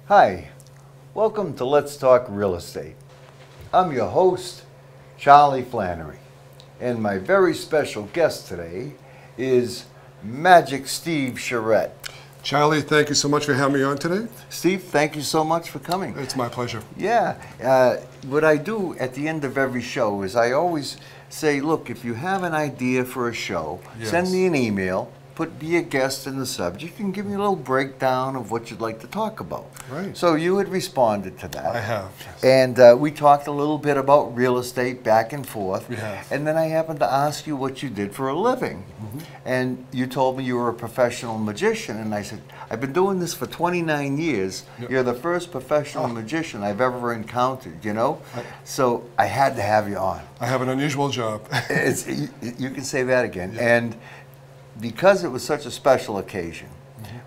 Hi, welcome to Let's Talk Real Estate. I'm your host, Charlie Flannery, and my very special guest today is Magic Steve Charette. Charlie, thank you so much for having me on today. Steve, thank you so much for coming. It's my pleasure. Yeah, what I do at the end of every show is I always say, look, if you have an idea for a show, send me an email, put your guest in the subject, and give me a little breakdown of what you'd like to talk about. Right. So you had responded to that. I have. Yes. And we talked a little bit about real estate back and forth. We have. And then I happened to ask you what you did for a living. Mm-hmm. And you told me you were a professional magician. And I said, I've been doing this for 29 years. Yep. You're the first professional magician I've ever encountered, you know? So I had to have you on. I have an unusual job. You can say that again. Yeah. And because it was such a special occasion,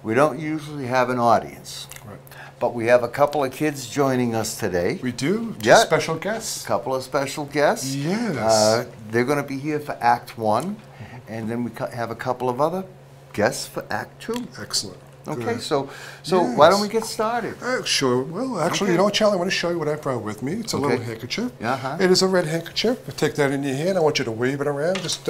we don't usually have an audience. Right. But we have a couple of kids joining us today. We do? Yeah. Special guests? A couple of special guests. Yes. They're going to be here for Act 1, and then we have a couple of other guests for Act 2. Excellent. Okay, Good. so Yes. why don't we get started? Sure. Well, actually, you know what, Charlie? I want to show you what I brought with me. It's a little handkerchief. It is a red handkerchief. Take that in your hand. I want you to wave it around. Just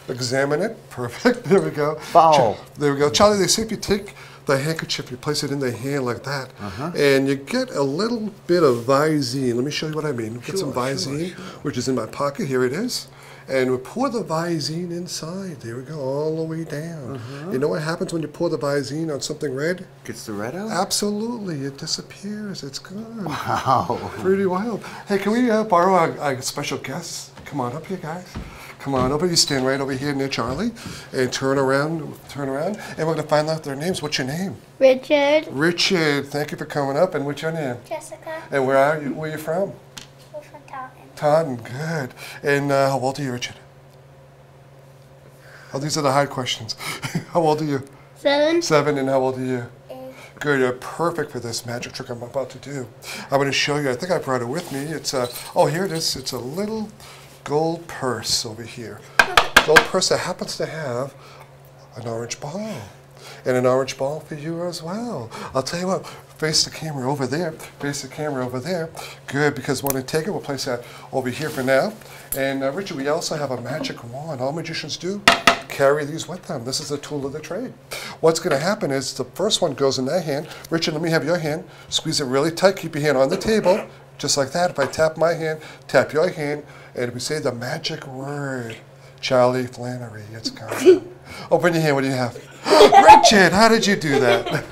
examine it. Perfect. There we go. Foul. There we go. Charlie, they say if you take the handkerchief, you place it in the hand like that, and you get a little bit of Visine. Let me show you what I mean. Get some Visine, which is in my pocket. Here it is. And we pour the Visine inside. There we go, all the way down. You know what happens when you pour the Visine on something red? Gets the red out? Absolutely, it disappears. It's gone. Wow. Pretty wild. Hey, can we borrow our special guests? Come on up here, guys. Come on over. You stand right over here near Charlie, and turn around, and we're going to find out their names. What's your name? Richard. Richard. Thank you for coming up. And what's your name? Jessica. And where are you? Where are you from? We're from Taunton. Taunton, good. And how old are you, Richard? Oh, these are the hard questions. How old are you? 7. 7, and how old are you? 8. Good, you're perfect for this magic trick I'm about to do. I'm going to show you, I think I brought it with me. It's oh, here it is. It's a little gold purse over here. Gold purse that happens to have an orange ball. And an orange ball for you as well. I'll tell you what, face the camera over there, face the camera over there. Good, because when I take it, we'll place that over here for now. And Richard, we also have a magic wand. All magicians do carry these with them. This is the tool of the trade. What's going to happen is the first one goes in that hand. Richard, let me have your hand. Squeeze it really tight. Keep your hand on the table, just like that. If I tap my hand, tap your hand, and we say the magic word, Charlie Flannery, it's gone. Open your hand. What do you have? Richard, how did you do that?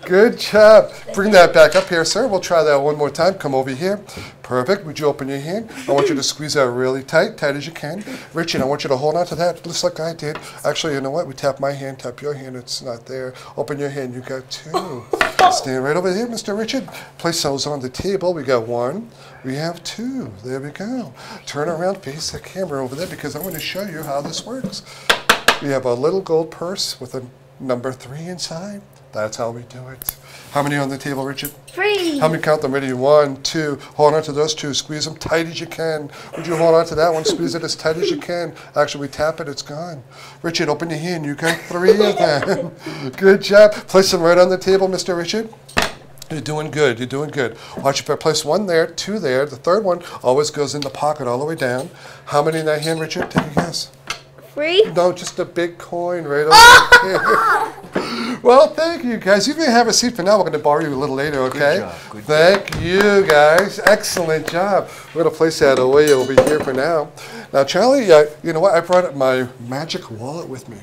Good job. Bring that back up here, sir. We'll try that one more time. Come over here. Perfect. Would you open your hand? I want you to squeeze that really tight as you can. Richard, I want you to hold on to that just like I did. Actually, you know what? We tap my hand, tap your hand. It's not there. Open your hand. You got 2. Stand right over here, Mr. Richard. Place those on the table. We got 1. We have 2. There we go. Turn around, face the camera over there because I'm going to show you how this works. We have a little gold purse with a number 3 inside. That's how we do it. How many on the table, Richard? 3. How many count them? Ready? 1, 2. Hold on to those 2. Squeeze them tight as you can. Would you hold on to that one? Squeeze it as tight as you can. Actually, we tap it. It's gone. Richard, open your hand. You got 3 of them. Good job. Place them right on the table, Mr. Richard. You're doing good. You're doing good. Watch if I place 1 there, 2 there. The third one always goes in the pocket all the way down. How many in that hand, Richard? Take a guess. 3. No, just a big coin right over there. Well, thank you, guys. You can have a seat for now. We're going to borrow you a little later, okay? Good job. Good Thank you, guys. Excellent job. We're going to place that away over here for now. Now, Charlie, you know what? I brought my magic wallet with me.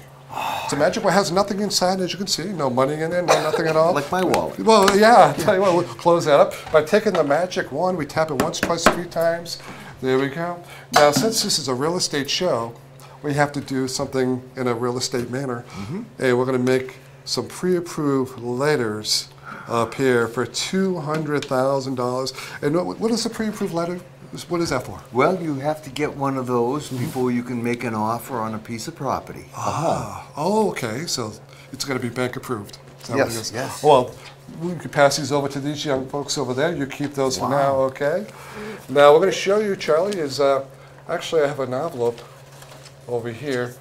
It's a magic wallet. It has nothing inside, as you can see. No money in there, no nothing at all. Like my wallet. Well, yeah. I'll tell you what. We'll close that up. By taking the magic wand, we tap it once, twice, 3 times. There we go. Now, since this is a real estate show, we have to do something in a real estate manner. And we're going to make some pre-approved letters up here for $200,000. And what is a pre-approved letter? What is that for? Well, you have to get one of those before you can make an offer on a piece of property. Oh, okay. So it's going to be bank approved. Is that what it is? Yes. Well, we can pass these over to these young folks over there. You keep those for now, okay? Now, we're going to show you, Charlie, is actually I have an envelope over here.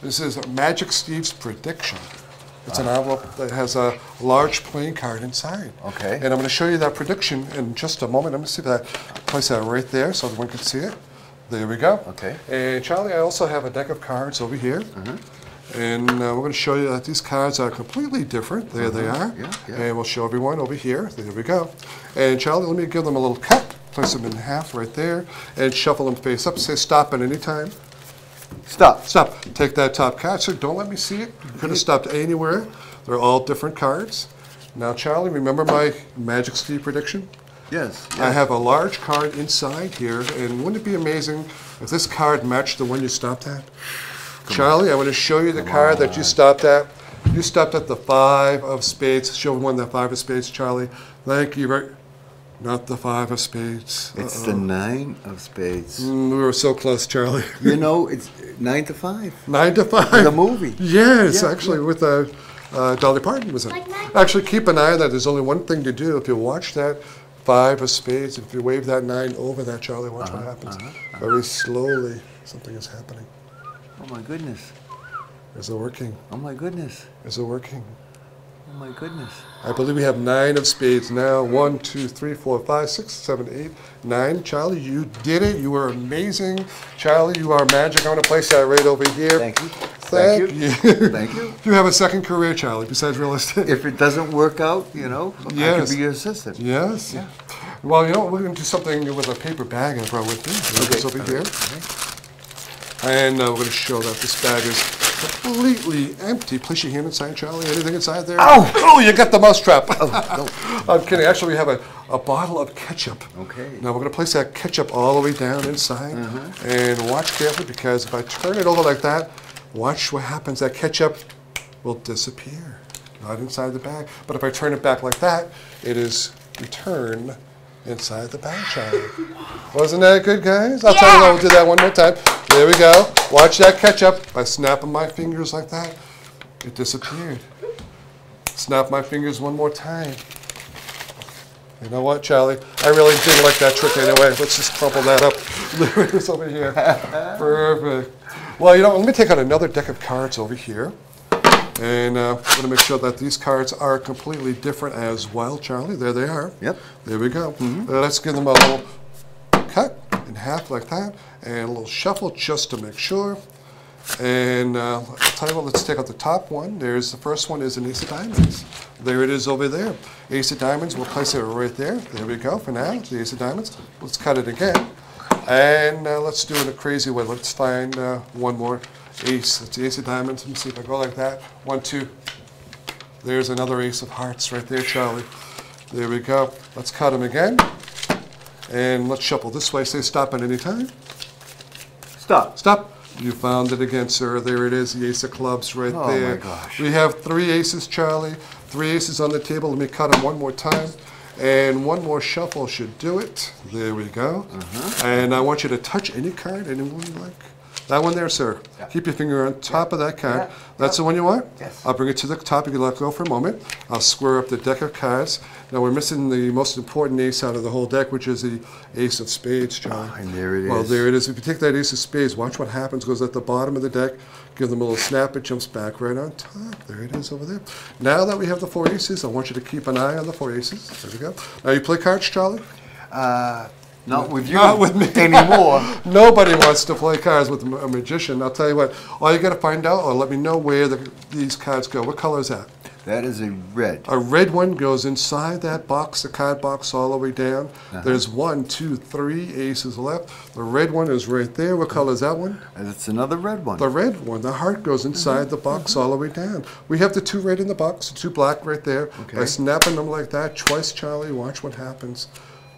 This is Magic Steve's prediction. It's an envelope that has a large playing card inside. Okay. And I'm going to show you that prediction in just a moment. Let me see if I place that right there so everyone can see it. There we go. Okay. And Charlie, I also have a deck of cards over here. And we're going to show you that these cards are completely different. There they are. Yeah. And we'll show everyone over here. There we go. And Charlie, let me give them a little cut. Place them in half right there. And shuffle them face up. Say stop at any time. Stop. Stop. Take that top card. So don't let me see it. You could have stopped anywhere. They're all different cards. Now, Charlie, remember my Magic Steve prediction? Yes. I have a large card inside here, and wouldn't it be amazing if this card matched the one you stopped at? Charlie, I want to show you the card that you stopped at. You stopped at the 5 of spades. Show everyone that 5 of spades, Charlie. Thank you. Right. Not the 5 of spades. It's the 9 of spades. We were so close, Charlie. You know, it's 9 to 5. 9 to 5. The movie. Yes, Yeah, actually, with Dolly Parton was in. Like 9? Actually, keep an eye on that. There's only one thing to do. If you watch that 5 of spades, if you wave that 9 over that, Charlie, watch what happens. Very slowly, something is happening. Oh my goodness. Is it working? Oh my goodness. Is it working? Oh my goodness. I believe we have 9 of spades now. 1, 2, 3, 4, 5, 6, 7, 8, 9. Charlie, you did it. You were amazing. Charlie, you are magic. I'm going to place that right over here. Thank you. Thank you. Thank you. You have a second career, Charlie, besides real estate. If it doesn't work out, you know, I Yes. can be your assistant. Yes. Yeah. Well, you know, we're going to do something with a paper bag I brought with me. It's over here. And we're going to show that this bag is completely empty. Place your hand inside, Charlie. Anything inside there? Ow! Oh, you got the mousetrap. Oh, I'm kidding. Actually, we have a bottle of ketchup. Okay. Now, we're going to place that ketchup all the way down inside. And watch carefully, because if I turn it over like that, watch what happens. That ketchup will disappear. Not inside the bag. But if I turn it back like that, it is returned inside the bag, Charlie. Wasn't that good, guys? I'll tell you what, we'll do that one more time. There we go. Watch that ketchup. By snapping my fingers like that, it disappeared. Snap my fingers one more time. You know what, Charlie? I really didn't like that trick anyway. Let's just crumple that up. There it is over here. Perfect. Well, you know, let me take out another deck of cards over here. And I'm going to make sure that these cards are completely different as well, Charlie. There they are. Yep. There we go. Let's give them a little cut in half like that, and a little shuffle just to make sure. And I'll tell you what, let's take out the top one. There's the first one is an ace of diamonds. There it is over there. Ace of diamonds, we'll place it right there. There we go for now, the ace of diamonds. Let's cut it again. And let's do it in a crazy way. Let's find one more ace. It's the ace of diamonds. Let me see if I go like that. 1, 2. There's another ace of hearts right there, Charlie. There we go. Let's cut them again. And let's shuffle this way. Say stop at any time. Stop. Stop. You found it again, sir. There it is, the ace of clubs right there. Oh, my gosh. We have 3 aces, Charlie. 3 aces on the table. Let me cut them one more time. And one more shuffle should do it. There we go. And I want you to touch any card, anyone you like. That one there, sir. Yeah. Keep your finger on top of that card. Yeah. That's the one you want? Yes. I'll bring it to the top. You can let go for a moment. I'll square up the deck of cards. Now we're missing the most important ace out of the whole deck, which is the ace of spades, John. And there it is. Well, there it is. If you take that ace of spades, watch what happens. Goes at the bottom of the deck. Give them a little snap. It jumps back right on top. There it is over there. Now that we have the 4 aces, I want you to keep an eye on the 4 aces. There we go. Now you play cards, Charlie? Not with you. Not with me anymore. Nobody wants to play cards with a magician. I'll tell you what. All you got to find out, or let me know where these cards go. What color is that? That is a red. A red one goes inside that box, the card box, all the way down. There's 1, 2, 3 aces left. The red one is right there. What color is that one? And it's another red one. The red one. The heart goes inside the box all the way down. We have the 2 red in the box, the 2 black right there. Okay. By snapping them like that twice, Charlie, watch what happens.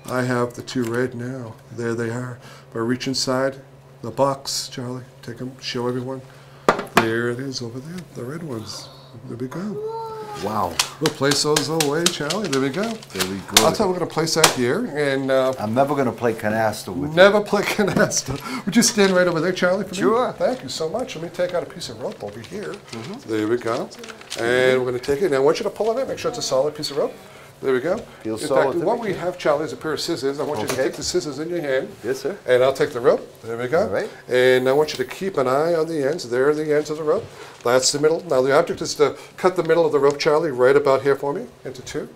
I have the 2 red now. There they are. If I reach inside the box, Charlie, take them, show everyone. There it is over there, the red ones. There we go. Wow. We'll place those away, Charlie. There we go. Very good. I'll tell you, we're going to place that here. And I'm never going to play canasta with never play canasta. Would you stand right over there, Charlie, for me? Sure. Thank you so much. Let me take out a piece of rope over here. There we go. And we're going to take it. Now, I want you to pull it in. Make sure it's a solid piece of rope. There we go. Feels in solid fact, to what me. we have, Charlie, is a pair of scissors. I want you to take the scissors in your hand. Yes, sir. And I'll take the rope. There we go. All right. And I want you to keep an eye on the ends. There are the ends of the rope. That's the middle. Now the object is to cut the middle of the rope, Charlie, right about here for me, into two.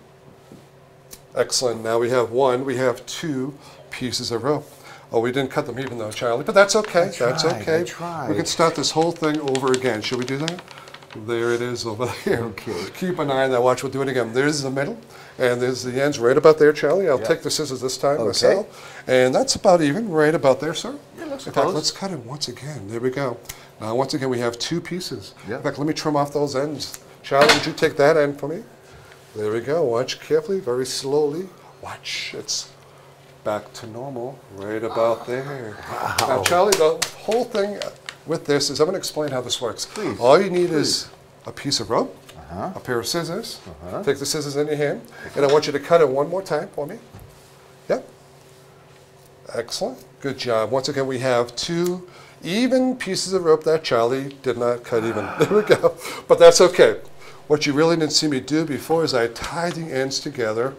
Excellent. Now we have one. We have two pieces of rope. Oh, we didn't cut them even though, Charlie, but that's okay. That's okay. I tried. We can start this whole thing over again. Should we do that? There it is over there. Okay. Keep an eye on that. Watch, we'll do it again. There's the middle, and there's the ends right about there, Charlie. I'll take the scissors this time myself. And that's about even, right about there, sir. Yeah, looks in close. fact, let's cut it once again. There we go. Now, once again, we have two pieces. Yeah. In fact, let me trim off those ends. Charlie, would you take that end for me? There we go. Watch carefully, very slowly. Watch. It's back to normal, right about there. Wow. Now, Charlie, the whole thing with this is I'm going to explain how this works. Please. All you need is a piece of rope, Uh-huh. a pair of scissors. Uh-huh. Take the scissors in your hand, and I want you to cut it one more time for me. Yep. Excellent. Good job. Once again, we have two even pieces of rope that Charlie did not cut even. There we go. But that's okay. What you really didn't see me do before is I tied the ends together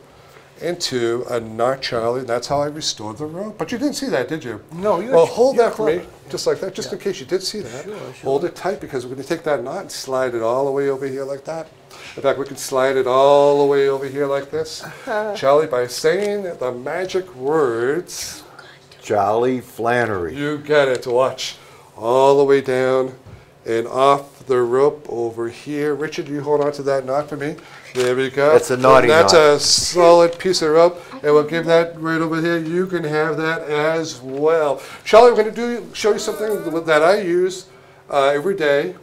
into a knot, Charlie. That's how I restored the rope. But you didn't see that, did you? No. Well, hold that for me, just like that, just in case you did see that. Sure. Hold it tight because we're going to take that knot and slide it all the way over here like that. In fact, we can slide it all the way over here like this. Charlie, by saying the magic words, Jolly Flannery. you get it. Watch. All the way down and off the rope over here. Richard, you hold on to that knot for me. There we go. That's a naughty That's knot. a solid piece of rope. And we'll give that right over here. You can have that as well. Charlie, we're going to show you something that I use every day.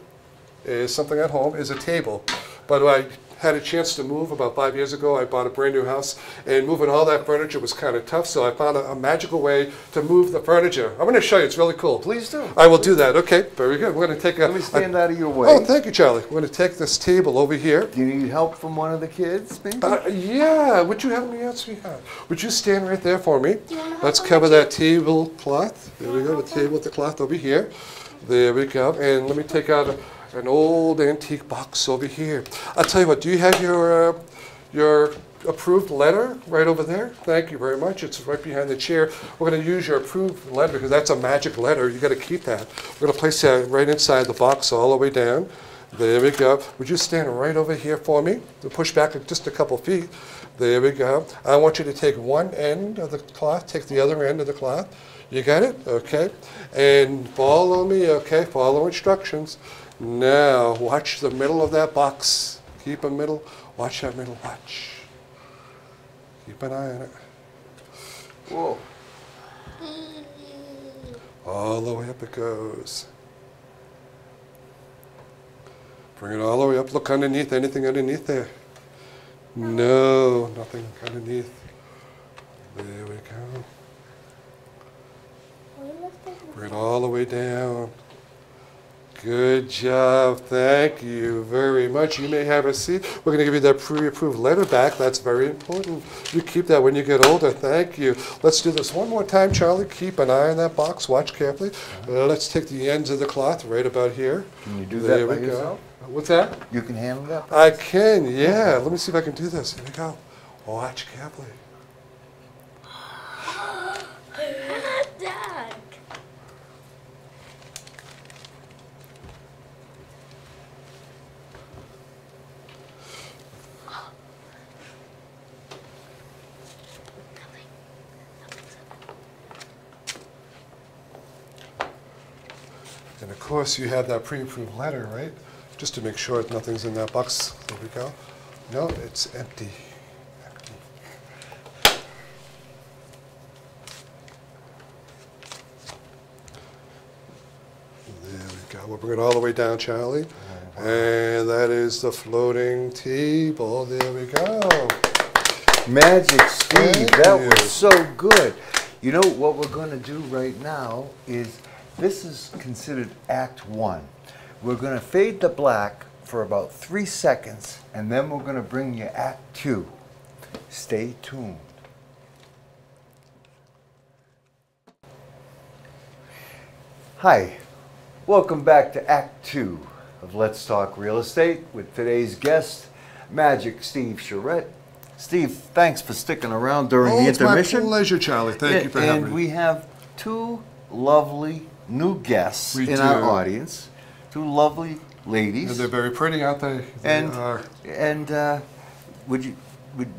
Is something at home, is a table. But I had a chance to move about 5 years ago. I bought a brand new house, and moving all that furniture was kind of tough, so I found a magical way to move the furniture. I'm going to show you. It's really cool. Please do. I will do that. Okay, very good. We're going to take a... Let me stand out of your way. Oh, thank you, Charlie. We're going to take this table over here. Do you need help from one of the kids, maybe? Yeah, would you have me out, sweetheart? Would you stand right there for me? you wanna Let's help cover with that tablecloth. There we go, the table with the cloth over here. There we go. And let me take out an old antique box over here. I'll tell you what, do you have your approved letter right over there? Thank you very much. It's right behind the chair. We're going to use your approved letter because that's a magic letter. You got to keep that. We're going to place that right inside the box all the way down. There we go. Would you stand right over here for me? We'll push back just a couple feet. There we go. I want you to take one end of the cloth, take the other end of the cloth. You got it? Okay. And follow me, okay? Follow instructions. Now, watch the middle of that box. Keep a middle. Watch that middle. Watch. Keep an eye on it. Whoa. All the way up it goes. Bring it all the way up. Look underneath. Anything underneath there? No, nothing underneath. There we go. Bring it all the way down. Good job. Thank you very much. You may have a seat. We're going to give you that pre-approved letter back. That's very important. You keep that when you get older. Thank you. Let's do this one more time, Charlie. Keep an eye on that box. Watch carefully. Let's take the ends of the cloth right about here. Can you do There that by we go. yourself? What's that? You can handle that? I can, yeah. Let me see if I can do this. Here we go. Watch carefully. Dad. And of course, you have that pre-approved letter, right? Just to make sure nothing's in that box. There we go. No, it's empty. Empty. There we go. We'll bring it all the way down, Charlie. And that is the floating table. There we go. Magic, Steve. Thank That you. was so good. You know what we're going to do right now is this is considered Act 1. We're going to fade the black for about 3 seconds, and then we're going to bring you Act 2. Stay tuned. Hi, welcome back to Act 2 of Let's Talk Real Estate with today's guest, Magic Steve Charette. Steve, thanks for sticking around during the it's intermission. my pleasure, Charlie. Thank you for having me. And we have two lovely new guests We in do. our audience. Two lovely ladies. And they're very pretty, aren't they? They are. And do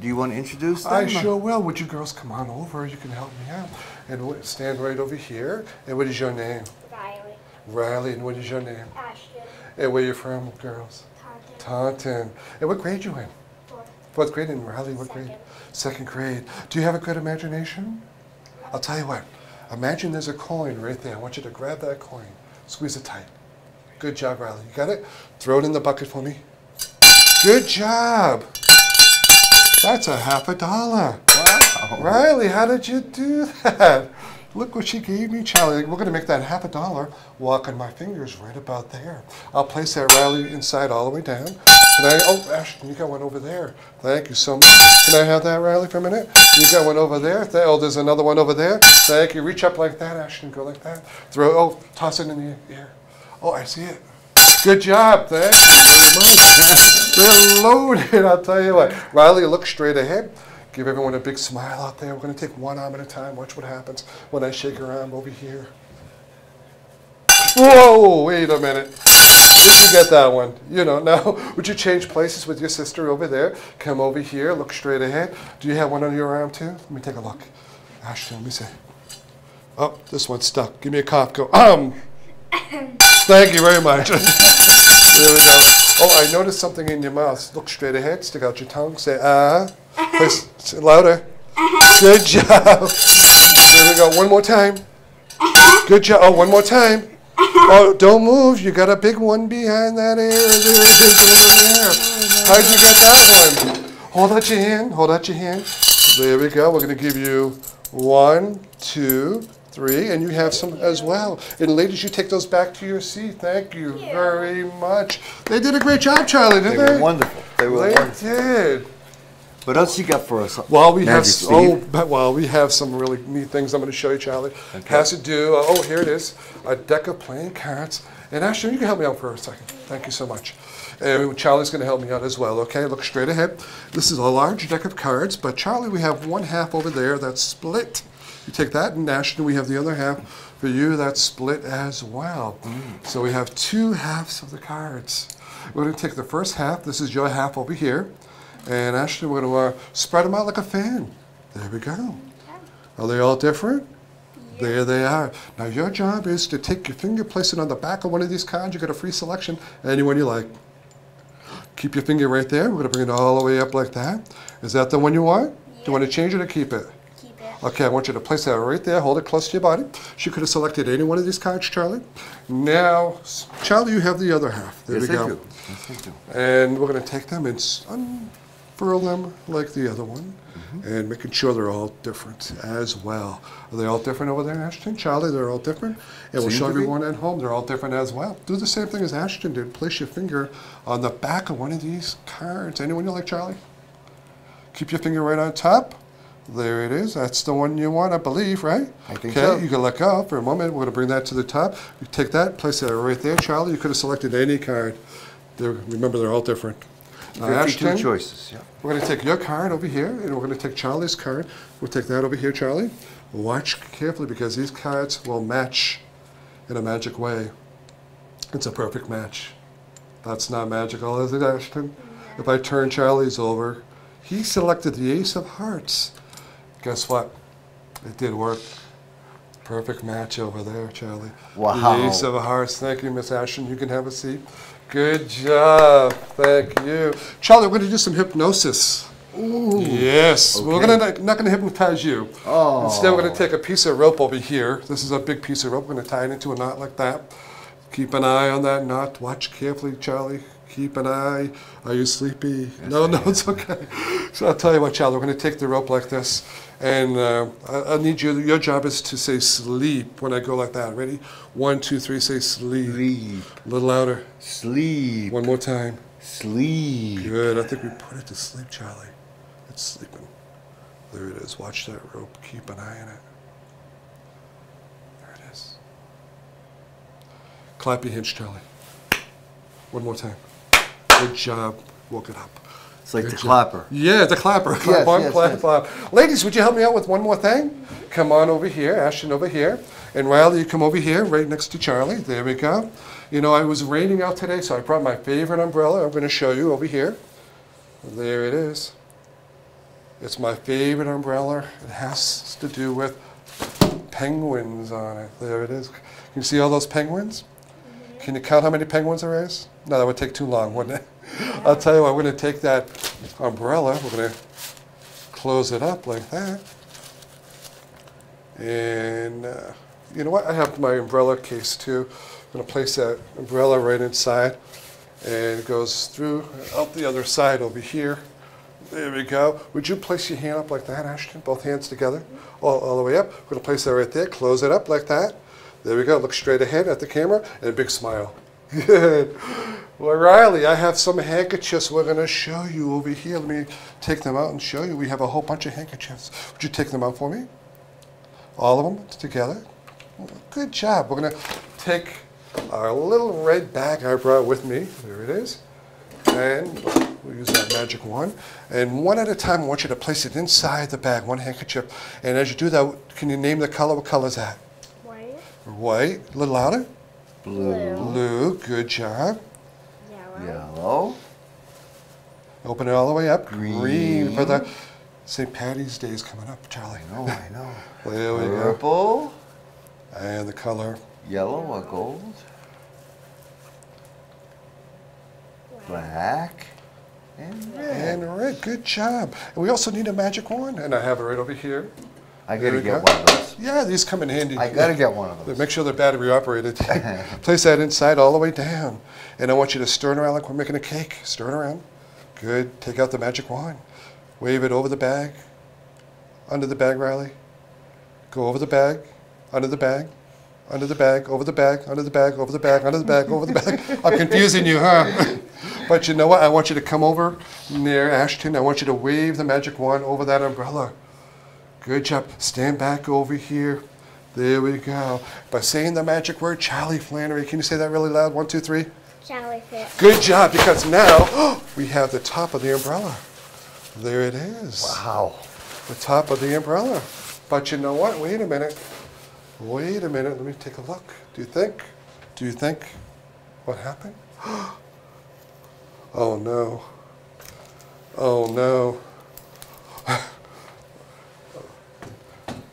you want to introduce them? I sure will. Would you girls come on over? You can help me out. And stand right over here. And what is your name? Riley. Riley. And what is your name? Ashton. And where you from, girls? Taunton. And what grade you in? Fourth grade. And Riley, what grade? Second grade. Do you have a good imagination? I'll tell you what. Imagine there's a coin right there. I want you to grab that coin. Squeeze it tight. Good job, Riley. You got it? Throw it in the bucket for me. Good job. That's a $50. Wow. Riley, how did you do that? Look what she gave me, Charlie. We're going to make that $50 walk on my fingers right about there. I'll place that, Riley, inside all the way down. Oh, Ashton, you got one over there. Thank you so much. Can I have that, Riley, for a minute? You got one over there. Oh, there's another one over there. Thank you. Reach up like that, Ashton. Go like that. Toss it in the air. Oh, I see it. Good job. Thank you very much. They're loaded, I'll tell you what. Riley, look straight ahead. Give everyone a big smile out there. We're going to take one arm at a time. Watch what happens when I shake her arm over here. Whoa, wait a minute. Did you get that one? You know, now, would you change places with your sister over there? Come over here, look straight ahead. Do you have one on your arm too? Let me take a look. Ashton, let me see. Oh, this one's stuck. Give me a cough. Go, Thank you very much. There we go. Oh, I noticed something in your mouth. Look straight ahead, stick out your tongue, say, Please, louder. Good job. There we go. One more time. Good job. Oh, one more time. Oh, don't move. You got a big one behind that ear. How'd you get that one? Hold out your hand. Hold out your hand. There we go. We're going to give you 1, 2, 3, and you have some as well. And ladies, you take those back to your seat. Thank you very much. They did a great job, Charlie, didn't they? They were wonderful. They were wonderful. Did. What else you got for us? Well, we have Steve? we have some really neat things I'm going to show you, Charlie. Okay. Has to do. Here it is, a deck of playing cards. And Ashton, you can help me out for a second. Thank you so much. And Charlie's going to help me out as well. Okay, look straight ahead. This is a large deck of cards, but Charlie, we have one half over there that's split. You take that, and Ashton, we have the other half for you that's split as well. So we have two halves of the cards. We're going to take the first half. This is your half over here. And Ashton, we're going to spread them out like a fan. There we go. Are they all different? Yeah. There they are. Now your job is to take your finger, place it on the back of one of these cards. You get a free selection, anyone you like. Keep your finger right there. We're going to bring it all the way up like that. Is that the one you want? Yeah. Do you want to change it or keep it? Keep it. Okay, I want you to place that right there. Hold it close to your body. She could have selected any one of these cards, Charlie. Now, Charlie, you have the other half. There we go. Yes, I do. And we're going to take them and unfurl them like the other one, and making sure they're all different as well. Are they all different over there, Ashton? Charlie, they're all different. And we'll show everyone at home, they're all different as well. Do the same thing as Ashton did. Place your finger on the back of one of these cards. Anyone you like, Charlie? Keep your finger right on top. There it is. That's the one you want, I believe, right? I think so. Okay, you can let go for a moment. We're going to bring that to the top. You take that, place it right there, Charlie. You could have selected any card. Remember, they're all different. 52 choices, yeah. We're going to take your card over here, and we're going to take Charlie's card. We'll take that over here, Charlie. Watch carefully, because these cards will match in a magic way. It's a perfect match. That's not magical, is it, Ashton? If I turn Charlie's over, he selected the Ace of Hearts. Guess what? It did work. Perfect match over there, Charlie. Wow. The Ace of Hearts. Thank you, Miss Ashton. You can have a seat. Good job. Thank you. Charlie, we're going to do some hypnosis. Ooh. Yes. Okay. We're not going to hypnotize you. Oh. Instead, we're going to take a piece of rope over here. This is a big piece of rope. We're going to tie it into a knot like that. Keep an eye on that knot. Watch carefully, Charlie. Keep an eye. Are you sleepy? Yes, no, it's okay. So I'll tell you what, Charlie, we're going to take the rope like this. And I need you, your job is to say sleep when I go like that. Ready? 1, 2, 3, say sleep. Sleep. A little louder. Sleep. One more time. Sleep. Good. I think we put it to sleep, Charlie. It's sleeping. There it is. Watch that rope. Keep an eye on it. There it is. Clap your hands, Charlie. One more time. Good job. Woke it up. It's like the clapper. Yeah, the clapper. Clap on, yes, clap yes. off. Ladies, would you help me out with one more thing? Come on over here, Ashton over here. And Riley, you come over here, right next to Charlie. There we go. You know, it was raining out today, so I brought my favorite umbrella. I'm going to show you over here. There it is. It's my favorite umbrella. It has to do with penguins on it. There it is. Can you see all those penguins? Can you count how many penguins there is? No, that would take too long, wouldn't it? I'll tell you what, we're going to take that umbrella, we're going to close it up like that. And you know what? I have my umbrella case too. I'm going to place that umbrella right inside. And it goes through, out the other side over here. There we go. Would you place your hand up like that, Ashton? Both hands together, all the way up. We're going to place that right there. Close it up like that. There we go. Look straight ahead at the camera and a big smile. Good. Well, Riley, I have some handkerchiefs we're going to show you over here. Let me take them out and show you. We have a whole bunch of handkerchiefs. Would you take them out for me? All of them together? Good job. We're going to take our little red bag I brought with me. There it is. And we'll use that magic wand. And one at a time, I want you to place it inside the bag, one handkerchief. And as you do that, can you name the color? What color is that? White. White. A little louder. Blue. Blue. Good job. Yellow. Yellow. Open it all the way up. Green. For the St. Patty's Day is coming up, Charlie. I know. There we go. Purple. And the color. Yellow or gold. Black. And red. And red. Good job. And we also need a magic wand. And I have it right over here. I There gotta we get go. one of those. Yeah, these come in handy. I gotta get one of those. Make sure they're battery operated. Place that inside all the way down. And I want you to stir it around like we're making a cake. Stir it around. Good. Take out the magic wand. Wave it over the bag. Under the bag, Riley. Go over the bag. Under the bag. Under the bag. Over the bag. Under the bag. Over the bag. Under the bag. Over the bag. I'm confusing you, huh? But you know what? I want you to come over near Ashton. I want you to wave the magic wand over that umbrella. Good job. Stand back over here. There we go. By saying the magic word, Charlie Flannery. Can you say that really loud? 1, 2, 3. Jellyfish. Good job, because now we have the top of the umbrella. There it is. Wow. The top of the umbrella. But you know what? Wait a minute. Wait a minute. Let me take a look. Do you think what happened? Oh no. Oh no.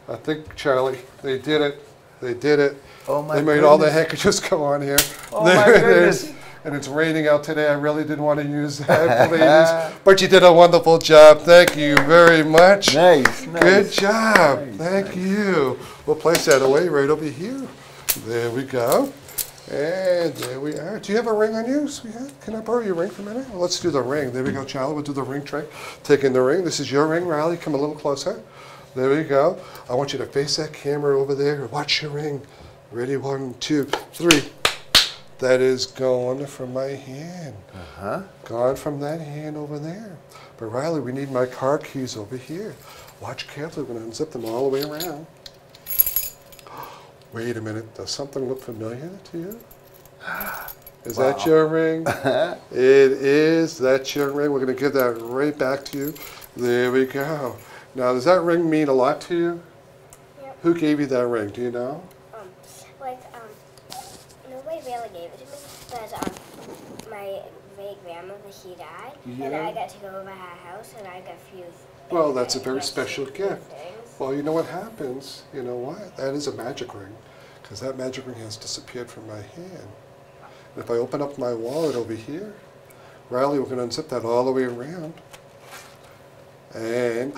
I think, Charlie, they did it. They did it. Oh my They made all the goodness. handkerchiefs come on here. Oh my There it goodness. is. And it's raining out today. I really didn't want to use that, ladies. But you did a wonderful job. Thank you very much. Nice. Good job. Nice, Thank you. We'll place that away right over here. There we go. And there we are. Do you have a ring on you, sweetheart? Can I borrow your ring for a minute? Well, let's do the ring. There we go, Charlie. We'll do the ring trick. Taking the ring. This is your ring, Riley. Come a little closer. There we go. I want you to face that camera over there. Watch your ring. Ready? 1, 2, 3. That is gone from my hand. Gone from that hand over there. But Riley, we need my car keys over here. Watch carefully. We're going to unzip them all the way around. Wait a minute. Does something look familiar to you? Is that your ring? It is. That's your ring. We're going to give that right back to you. There we go. Now, does that ring mean a lot to you? Yep. Who gave you that ring? Do you know? Nobody really gave it to me, but my great grandmother, she died, and Yeah. I got to go over her house, and I got a few. Well, that's a very gifts special and gift. things. Well, you know what happens? You know what? That is a magic ring, because that magic ring has disappeared from my hand. And if I open up my wallet over here, Riley, we're going to unzip that all the way around. And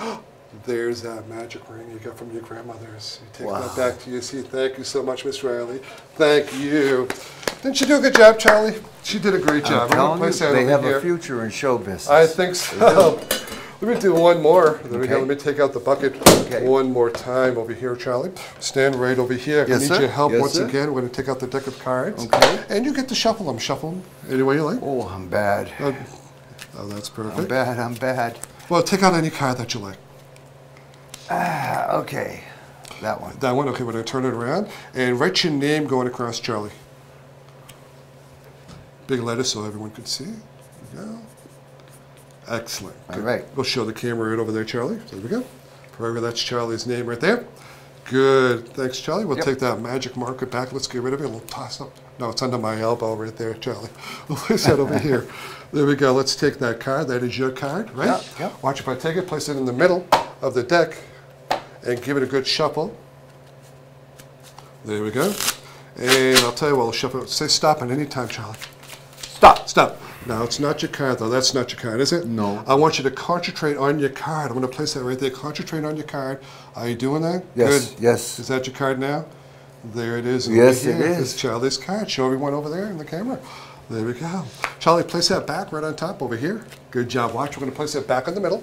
there's that magic ring you got from your grandmother's. You take that back to you. See, thank you so much, Miss Riley. Thank you. Didn't she do a good job, Charlie? She did a great job. I'm telling you, place that they over have here. a future in show business. I think so. Let me do one more. There we go. Okay. Let me take out the bucket one more time over here, Charlie. Stand right over here. Yes, I need sir. your help Yes, once sir. again. We're going to take out the deck of cards. Okay. And you get to shuffle them. Shuffle them any way you like. Oh, I'm bad. Oh, that's perfect. I'm bad. I'm bad. Well, take out any card that you like. Okay. That one. That one. Okay, we're going to turn it around. And write your name going across, Charlie. Big letter so everyone can see. There we go. Excellent. All right. We'll show the camera right over there, Charlie. There we go. Perfect. That's Charlie's name right there. Good. Thanks, Charlie. We'll take that magic marker back. Let's get rid of it. We'll toss up. No, it's under my elbow right there, Charlie. We'll place that over here. There we go. Let's take that card. That is your card, right? Yeah. Watch if I take it, place it in the middle of the deck, and give it a good shuffle. There we go. And I'll tell you what, we'll shuffle it. Say stop at any time, Charlie. Stop. Stop. Now, it's not your card, though. That's not your card, is it? No. I want you to concentrate on your card. I'm going to place that right there. Concentrate on your card. Are you doing that? Yes, Good. yes. Is that your card now? There it is. Yes, it is. It's Charlie's card. Show everyone over there in the camera. There we go. Charlie, place that back right on top over here. Good job. Watch, we're going to place it back in the middle.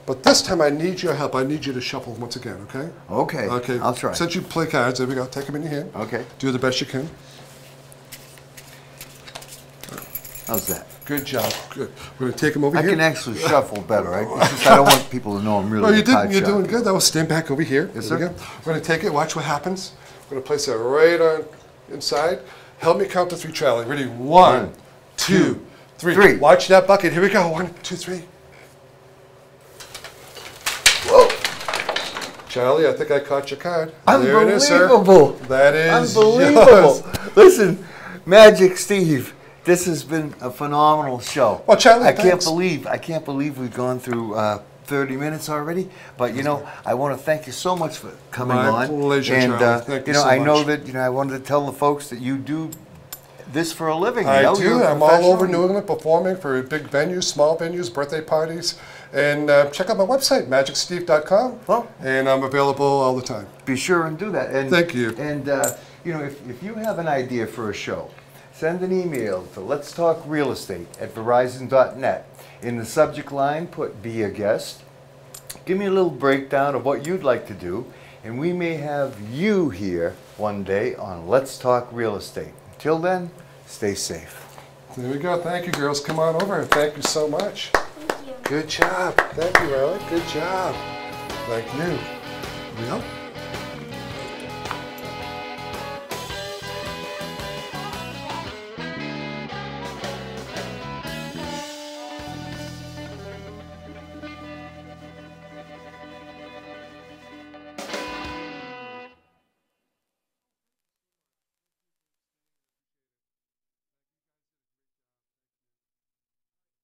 But this time, I need your help. I need you to shuffle once again, okay? Okay. Okay. I'll try. Since you play cards, there we go. Take them in your hand. Okay. Do the best you can. How's that? Good job. Good. We're going to take them over I here. can actually shuffle better, right? It's just I don't want people to know I'm really Well, you a card did. You're sharp. doing good. That will stand back over here. Yes, There we sir. go. We're going to take it. Watch what happens. We're going to place it right on inside. Help me count to 3, Charlie. Ready? 1, 2, 3. Watch that bucket. Here we go. 1, 2, 3. Whoa. Charlie, I think I caught your card. There it is, sir. Unbelievable. That is unbelievable. yours. Listen, Magic Steve, this has been a phenomenal show. Well, Charlie, I can't thanks. believe we've gone through 30 minutes already. But you know, I want to thank you so much for coming My on. pleasure, and Charlie. Thank you you know, so I know much. that I wanted to tell the folks that you do this for a living. I you know? do. You're a I'm all over professional. New England performing for big venues, small venues, birthday parties. And check out my website, magicsteve.com. Well, and I'm available all the time. Be sure and do that. And, Thank you. And you know, if you have an idea for a show, send an email to letstalkrealestate@verizon.net. In the subject line, put "Be a Guest." Give me a little breakdown of what you'd like to do, and we may have you here one day on Let's Talk Real Estate. Until then, stay safe. There we go. Thank you, girls. Come on over. Thank you so much. Thank you. Good job. Thank you, Riley. Good job. Thank you. Here we go.